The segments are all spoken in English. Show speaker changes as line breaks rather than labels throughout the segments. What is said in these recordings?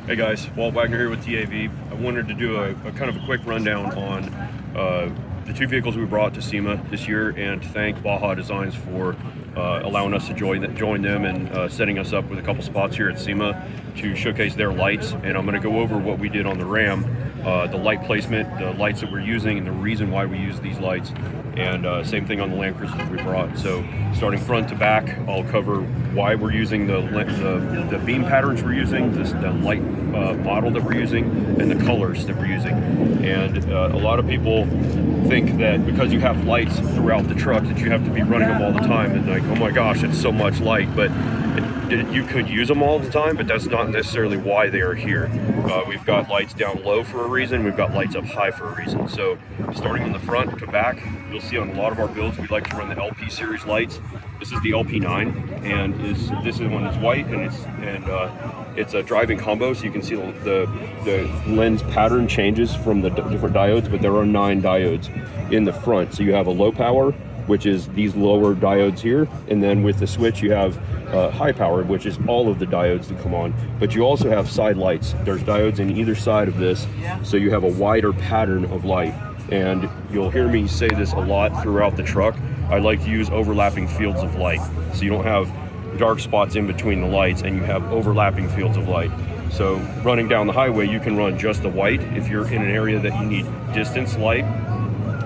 Hey guys, Walt here with TAV. I wanted to do a kind of a quick rundown on the two vehicles we brought to SEMA this year, and to thank Baja Designs for allowing us to join them and setting us up with a couple spots here at SEMA to showcase their lights. And I'm going to go over what we did on the Ram, the light placement, the lights that we're using, and the reason why we use these lights. And same thing on the Land Cruiser that we brought. So starting front to back, I'll cover why we're using the beam patterns we're using, the light model that we're using, and the colors that we're using. And a lot of people think that because you have lights throughout the truck that you have to be running them all the time, and like, oh my gosh, it's so much light. But you could use them all the time, but that's not necessarily why they are here. We've got lights down low for a reason, we've got lights up high for a reason. So starting on the front to back, you'll see on a lot of our builds we like to run the LP series lights. This is the LP9, and this is one that's white, and it's a driving combo, so you can see the lens pattern changes from the different diodes, but there are 9 diodes in the front. So you have a low power, which is these lower diodes here, and then with the switch you have high power, which is all of the diodes that come on. But you also have side lights. There's diodes in either side of this, so you have a wider pattern of light. And you'll hear me say this a lot throughout the truck. I like to use overlapping fields of light, so you don't have dark spots in between the lights and you have overlapping fields of light. So running down the highway, you can run just the white. If you're in an area that you need distance light,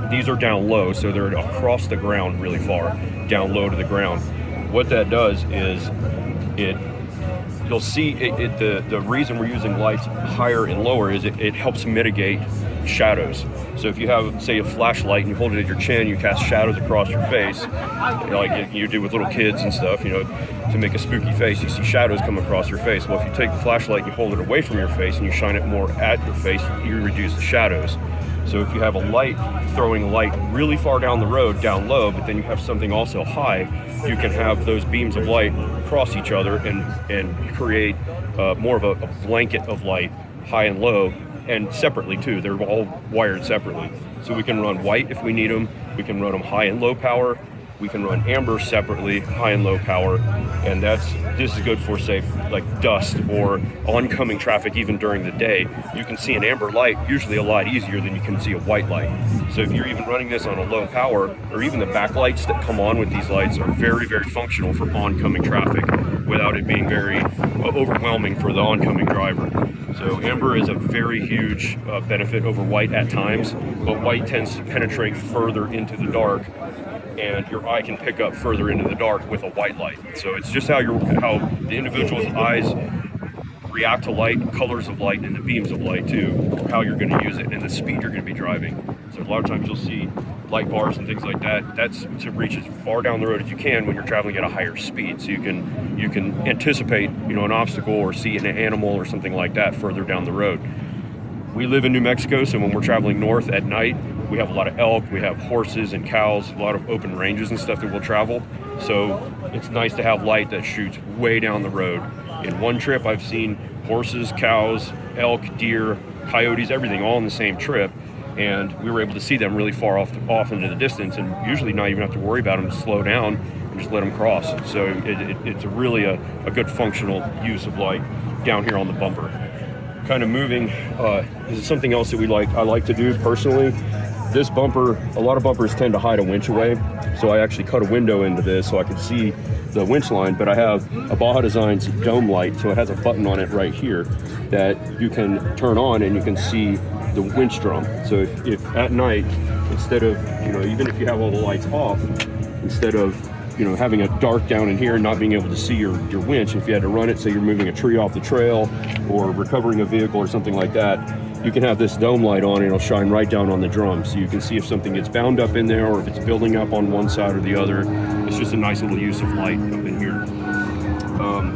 these are down low, so they're across the ground really far, down low to the ground. What that does is you'll see the reason we're using lights higher and lower is it helps mitigate shadows. So if you have, say, a flashlight and you hold it at your chin, you cast shadows across your face, like you do with little kids and stuff, to make a spooky face, you see shadows come across your face. Well, if you take the flashlight and you hold it away from your face and you shine it more at your face, you reduce the shadows. So if you have a light throwing light really far down the road, down low, but then you have something also high, you can have those beams of light cross each other and create more of a blanket of light, high and low, and separately too. They're all wired separately. So we can run white if we need them. We can run them high and low power. We can run amber separately, high and low power. And this is good for, say, like dust or oncoming traffic even during the day. You can see an amber light usually a lot easier than you can see a white light. So if you're even running this on a low power, or even the backlights that come on with these lights are very, very functional for oncoming traffic without it being very overwhelming for the oncoming driver. So amber is a very huge benefit over white at times, but white tends to penetrate further into the dark, and your eye can pick up further into the dark with a white light. So it's just how the individual's eyes react to light, colors of light, and the beams of light too, how you're going to use it and the speed you're going to be driving. So a lot of times you'll see light bars and things like that. That's to reach as far down the road as you can when you're traveling at a higher speed, so you can anticipate an obstacle or see an animal or something like that further down the road. We live in New Mexico, so when we're traveling north at night, we have a lot of elk, we have horses and cows, a lot of open ranges and stuff that we'll travel. So it's nice to have light that shoots way down the road. In one trip, I've seen horses, cows, elk, deer, coyotes, everything all in the same trip. And we were able to see them really far off into the distance, and usually not even have to worry about them, slow down and just let them cross. So it's really a good functional use of light down here on the bumper. Kind of moving, this is something else that I like to do personally. This bumper, a lot of bumpers tend to hide a winch away, so I actually cut a window into this so I could see the winch line, but I have a Baja Designs dome light, so it has a button on it right here that you can turn on and you can see the winch drum. So if at night, instead of, even if you have all the lights off, instead of having it dark down in here and not being able to see your winch, if you had to run it, say you're moving a tree off the trail or recovering a vehicle or something like that, you can have this dome light on and it'll shine right down on the drum, so you can see if something gets bound up in there or if it's building up on one side or the other. It's just a nice little use of light up in here.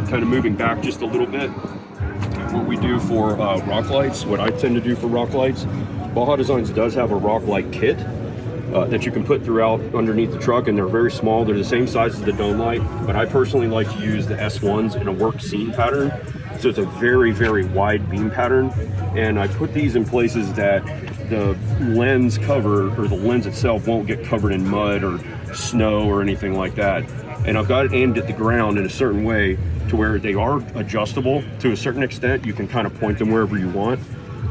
Kind of moving back just a little bit, what we do for rock lights, what I tend to do for rock lights, Baja Designs does have a rock light kit that you can put throughout underneath the truck, and they're very small. They're the same size as the dome light, but I personally like to use the S1s in a work scene pattern. So it's a very, very wide beam pattern, and I put these in places that the lens cover, or the lens itself, won't get covered in mud or snow or anything like that. And I've got it aimed at the ground in a certain way to where they are adjustable to a certain extent. You can kind of point them wherever you want,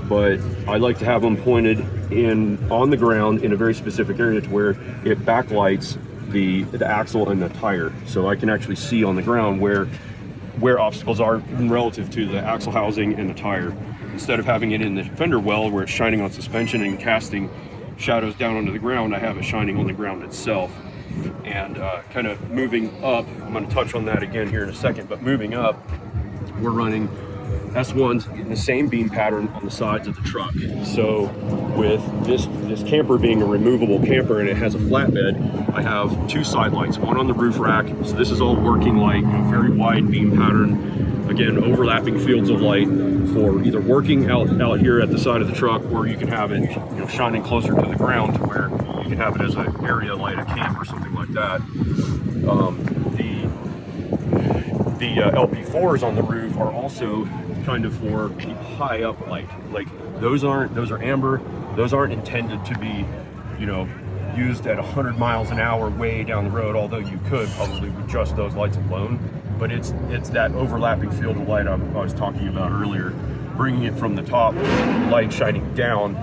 but I like to have them pointed in on the ground in a very specific area to where it backlights the axle and the tire, so I can actually see on the ground where obstacles are relative to the axle housing and the tire, instead of having it in the fender well where it's shining on suspension and casting shadows down onto the ground. I have it shining on the ground itself. And kind of moving up, I'm going to touch on that again here in a second, but moving up, we're running S1s in the same beam pattern on the sides of the truck. So with this camper being a removable camper and it has a flatbed, I have two side lights, one on the roof rack. So this is all working light, very wide beam pattern. Again, overlapping fields of light for either working out here at the side of the truck, or you can have it, shining closer to the ground to where you can have it as an area light, a camp or something like that. The LP4s on the roof are also kind of for high up light. Like those are amber. Those aren't intended to be, used at 100 miles an hour way down the road, although you could probably with just those lights alone. But it's that overlapping field of light I was talking about earlier, bringing it from the top, light shining down.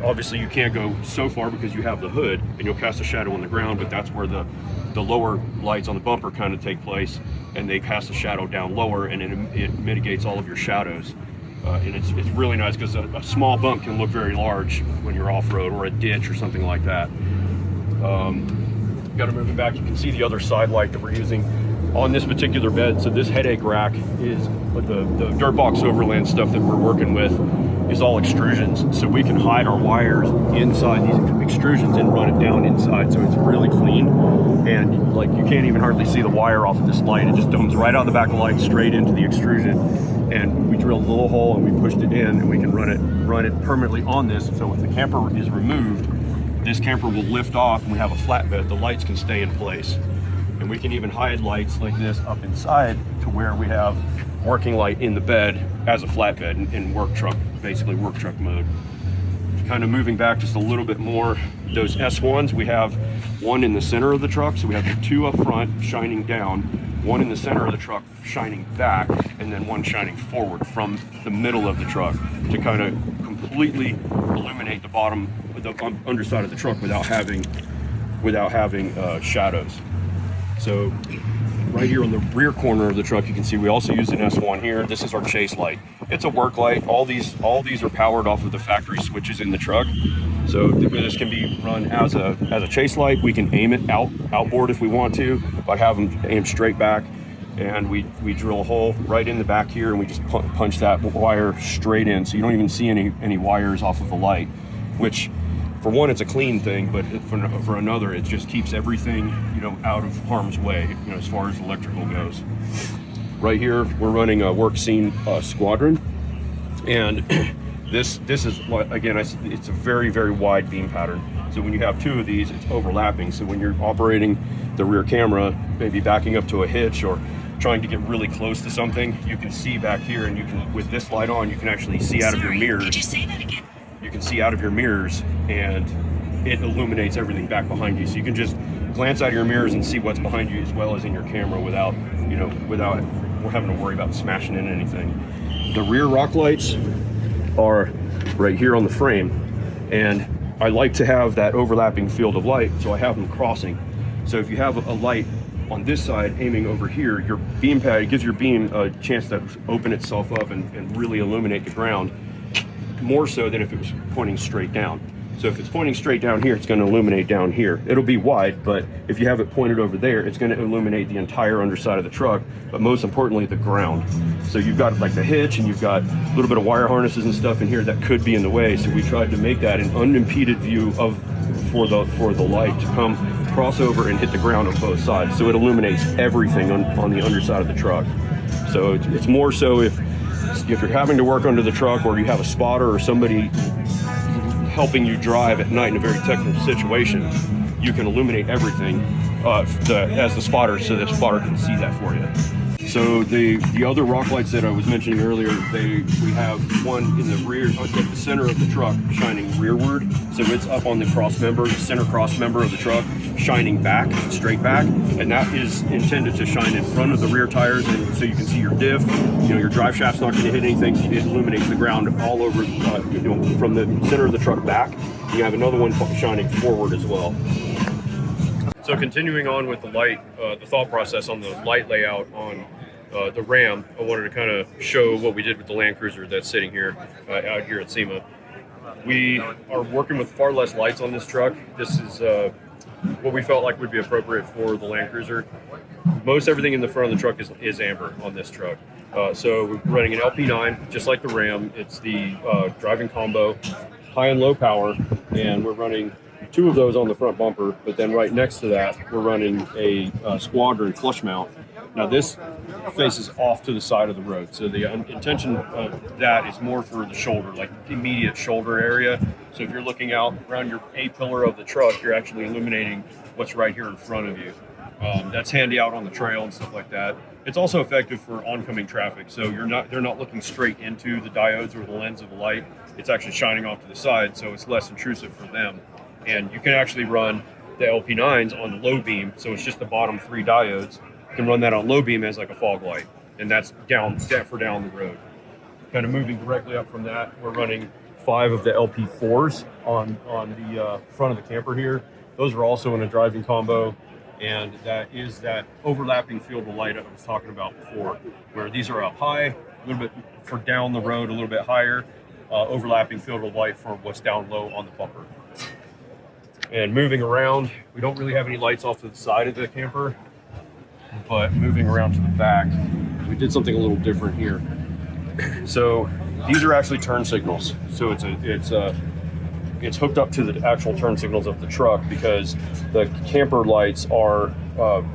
Obviously you can't go so far because you have the hood and you'll cast a shadow on the ground, but that's where the lower lights on the bumper kind of take place, and they cast a shadow down lower, and it mitigates all of your shadows. And it's really nice because a small bump can look very large when you're off-road, or a ditch or something like that. Got to move it back. You can see the other side light that we're using on this particular bed. So this headache rack is the dirt box overland stuff that we're working with is all extrusions. So we can hide our wires inside these extrusions and run it down inside. So it's really clean, and like you can't even hardly see the wire off of this light. It just dumps right out the back of the light straight into the extrusion. And we drilled a little hole and we pushed it in, and we can run it permanently on this. So if the camper is removed, this camper will lift off and we have a flatbed. The lights can stay in place. And we can even hide lights like this up inside to where we have working light in the bed as a flatbed in work truck, basically work truck mode. Kind of moving back just a little bit more, those S1s, we have one in the center of the truck. So we have the two up front shining down, one in the center of the truck shining back, and then one shining forward from the middle of the truck to kind of completely illuminate the bottom, the underside of the truck without having shadows. So right here on the rear corner of the truck, you can see we also use an S1 here. This is our chase light. It's a work light. All these are powered off of the factory switches in the truck. So this can be run as a chase light. We can aim it outboard if we want to, but have them aim straight back. And we drill a hole right in the back here, and we just punch that wire straight in, so you don't even see any wires off of the light, which for one, it's a clean thing, but for another, it just keeps everything, out of harm's way, as far as electrical goes. Right here, we're running a work scene squadron, and this is, again, it's a very, very wide beam pattern. So when you have two of these, it's overlapping. So when you're operating the rear camera, maybe backing up to a hitch or trying to get really close to something, you can see back here, and you can, with this light on, you can actually see out of your mirrors.
Could you say that again?
You can see out of your mirrors, and it illuminates everything back behind you. So you can just glance out of your mirrors and see what's behind you as well as in your camera without having to worry about smashing into anything. The rear rock lights are right here on the frame, and I like to have that overlapping field of light, so I have them crossing. So if you have a light on this side aiming over here, your beam pad, it gives your beam a chance to open itself up and really illuminate the ground, more so than if it was pointing straight down. So if it's pointing straight down here, it's going to illuminate down here. It'll be wide, but if you have it pointed over there, it's going to illuminate the entire underside of the truck, but most importantly, the ground. So you've got like the hitch, and you've got a little bit of wire harnesses and stuff in here that could be in the way. So we tried to make that an unimpeded view for the light to come cross over and hit the ground on both sides. So it illuminates everything on the underside of the truck. So it's more so if you're having to work under the truck, or you have a spotter or somebody helping you drive at night in a very technical situation, you can illuminate everything as the spotter, so the spotter can see that for you. So the other rock lights that I was mentioning earlier, we have one in the rear, at the center of the truck, shining rearward. So it's up on the cross member, the center cross member of the truck, shining back, straight back, and that is intended to shine in front of the rear tires, and so you can see your diff. Your drive shaft's not going to hit anything, so it illuminates the ground all over, from the center of the truck back. You have another one shining forward as well. So continuing on with the light, the thought process on the light layout on the Ram, I wanted to kind of show what we did with the Land Cruiser that's sitting here out here at SEMA. We are working with far less lights on this truck. This is what we felt like would be appropriate for the Land Cruiser. Most everything in the front of the truck is amber on this truck. So we're running an LP9, just like the Ram. It's the driving combo, high and low power, and we're running 2 of those on the front bumper, but then right next to that, we're running a Squadron flush mount. Now this faces off to the side of the road, so the intention of that is more for the shoulder, like immediate shoulder area. So if you're looking out around your A-pillar of the truck, you're actually illuminating what's right here in front of you. That's handy out on the trail and stuff like that. It's also effective for oncoming traffic, so they're not looking straight into the diodes or the lens of the light. It's actually shining off to the side, so it's less intrusive for them. And you can actually run the LP9s on low beam, so it's just the bottom 3 diodes. You can run that on low beam as like a fog light, and that's down the road. Kind of moving directly up from that, we're running 5 of the LP4s on the front of the camper here. Those are also in a driving combo, and that is that overlapping field of light I was talking about before, where these are up high, a little bit for down the road, a little bit higher, overlapping field of light for what's down low on the bumper. And moving around, we don't really have any lights off to the side of the camper, but moving around to the back, we did something a little different here. So these are actually turn signals. So it's hooked up to the actual turn signals of the truck, because the camper lights are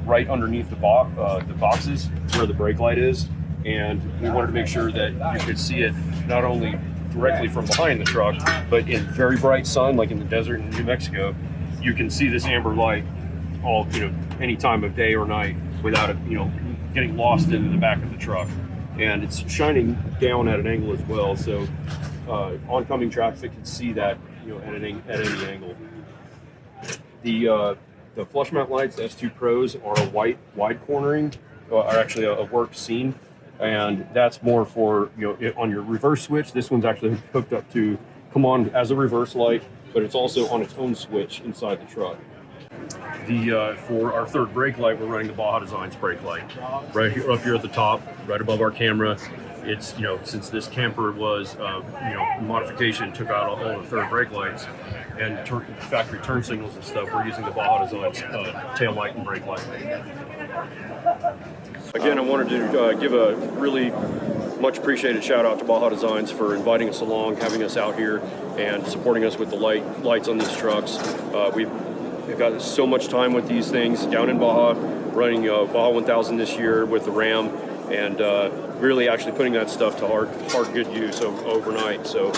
right underneath the boxes where the brake light is, and we wanted to make sure that you could see it not only directly from behind the truck, but in very bright sun, like in the desert in New Mexico, you can see this amber light all, any time of day or night without it, getting lost into the back of the truck. And it's shining down at an angle as well, so oncoming traffic can see that, at any angle. The flush mount lights, the S2 Pros, are a white wide cornering, are actually a work scene. And that's more for, on your reverse switch. This one's actually hooked up to come on as a reverse light, but it's also on its own switch inside the truck. For our third brake light, we're running the Baja Designs brake light right here, up here at the top, right above our camera. It's, since this camper was, modification, took out all the third brake lights and factory turn signals and stuff, we're using the Baja Designs tail light and brake light. Again, I wanted to give a really much appreciated shout out to Baja Designs for inviting us along, having us out here, and supporting us with the lights on these trucks. We've got so much time with these things down in Baja, running Baja 1000 this year with the Ram, and really actually putting that stuff to hard good use overnight. So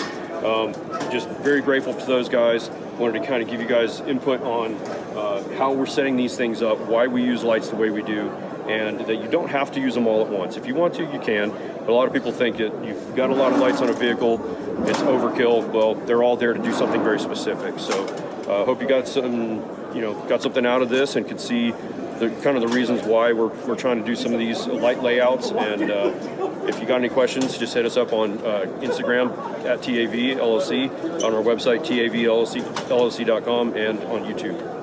just very grateful to those guys. Wanted to kind of give you guys input on how we're setting these things up, why we use lights the way we do, and that you don't have to use them all at once. If you want to, you can, but a lot of people think that you've got a lot of lights on a vehicle, it's overkill. Well, they're all there to do something very specific. So hope you got something out of this and could see the reasons why we're trying to do some of these light layouts. And if you got any questions, just hit us up on Instagram at TAV LLC, on our website TAVLLC.com, and on YouTube.